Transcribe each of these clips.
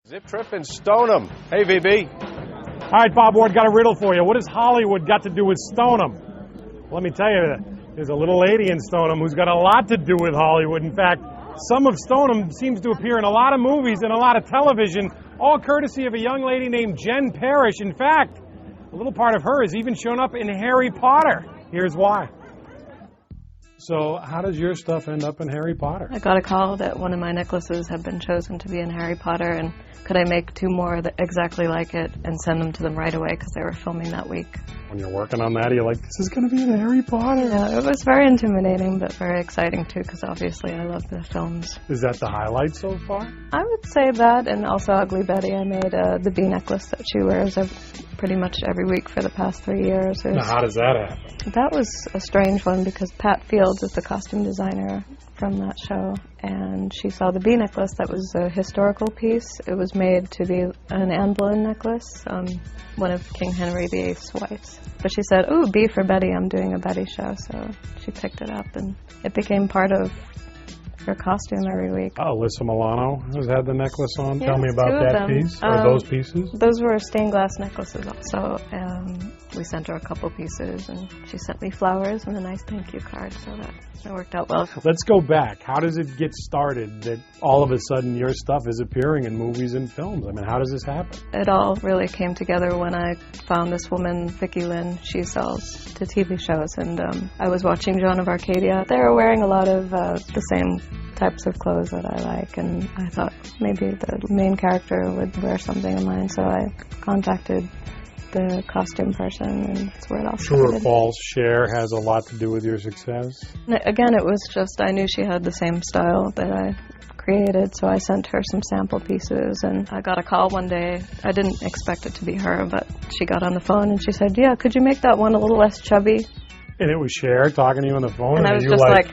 Zip Trip and Stoneham. Hey, VB. All right, Bob Ward, got a riddle for you. What has Hollywood got to do with Stoneham? Let me tell you, there's a little lady in Stoneham who's got a lot to do with Hollywood. In fact, some of Stoneham seems to appear in a lot of movies and a lot of television, all courtesy of a young lady named Jen Parrish. In fact, a little part of her has even shown up in Harry Potter. Here's why. So how does your stuff end up in Harry Potter? I got a call that one of my necklaces had been chosen to be in Harry Potter, and could I make two more that exactly like it and send them to them right away because they were filming that week. When you're working on that, you're like, this is going to be in Harry Potter. Yeah, it was very intimidating, but very exciting too, because obviously I love the films. Is that the highlight so far? I would say that, and also Ugly Betty. I made the bee necklace that she wears pretty much every week for the past 3 years. Now, how does that happen? That was a strange one because Pat Fields is the costume designer from that show, and she saw the bee necklace that was a historical piece. It was made to be an Anne Boleyn necklace, one of King Henry VIII's wives. But she said, "Ooh, bee for Betty, I'm doing a Betty show," so she picked it up, and it became part of her costume every week. Oh, Alyssa Milano has had the necklace on. Yeah, Tell me about that piece, or those pieces. Those were stained glass necklaces also. We sent her a couple pieces, and she sent me flowers and a nice thank you card, so that worked out well. Let's go back. How does it get started that all of a sudden your stuff is appearing in movies and films? I mean, how does this happen? It all really came together when I found this woman, Vicki Lynn. She sells to TV shows, and I was watching Joan of Arcadia. They were wearing a lot of the same types of clothes that I like, and I thought maybe the main character would wear something of mine, so I contacted the costume person, and that's where it all started. True or false, Cher has a lot to do with your success? Again, it was just, I knew she had the same style that I created, so I sent her some sample pieces, and I got a call one day. I didn't expect it to be her, but she got on the phone and she said, "Yeah, could you make that one a little less chubby?" And it was Cher talking to you on the phone? And I was just like,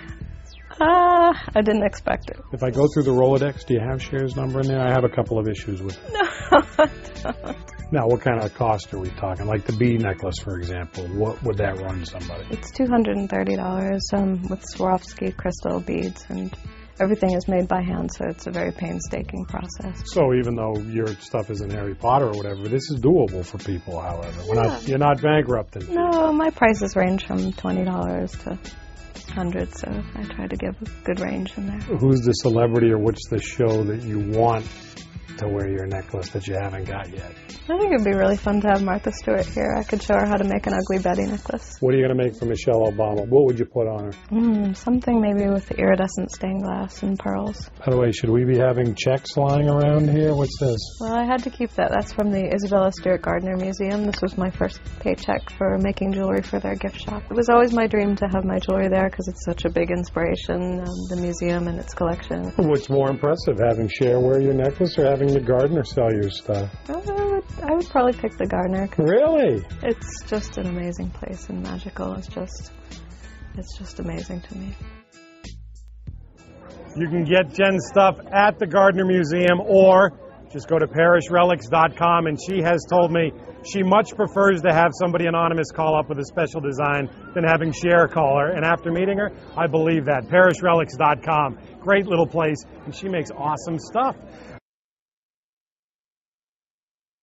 I didn't expect it. If I go through the Rolodex, do you have Cher's number in there? I have a couple of issues with it. No, I don't. Now, what kind of cost are we talking? Like the bee necklace, for example. What would that run somebody? It's $230 with Swarovski crystal beads, and everything is made by hand, so it's a very painstaking process. So even though your stuff isn't Harry Potter or whatever, this is doable for people, however. You're not bankrupted. No, my prices range from $20 to $100, so I try to give a good range in there. Who's the celebrity or what's the show that you want to wear your necklace that you haven't got yet? I think it'd be really fun to have Martha Stewart here. I could show her how to make an Ugly Betty necklace. What are you going to make for Michelle Obama? What would you put on her? Something maybe with the iridescent stained glass and pearls. By the way, should we be having checks lying around here? What's this? Well, I had to keep that. That's from the Isabella Stewart Gardner Museum. This was my first paycheck for making jewelry for their gift shop. It was always my dream to have my jewelry there because it's such a big inspiration, the museum and its collection. What's more impressive, having Cher wear your necklace or having the Gardner sell your stuff? I would probably pick the Gardner. Really? It's just an amazing place and magical. It's just amazing to me. You can get Jen's stuff at the Gardner Museum, or just go to ParrishRelics.com, and she has told me she much prefers to have somebody anonymous call up with a special design than having Cher call her. And after meeting her, I believe that. ParrishRelics.com. Great little place, and she makes awesome stuff.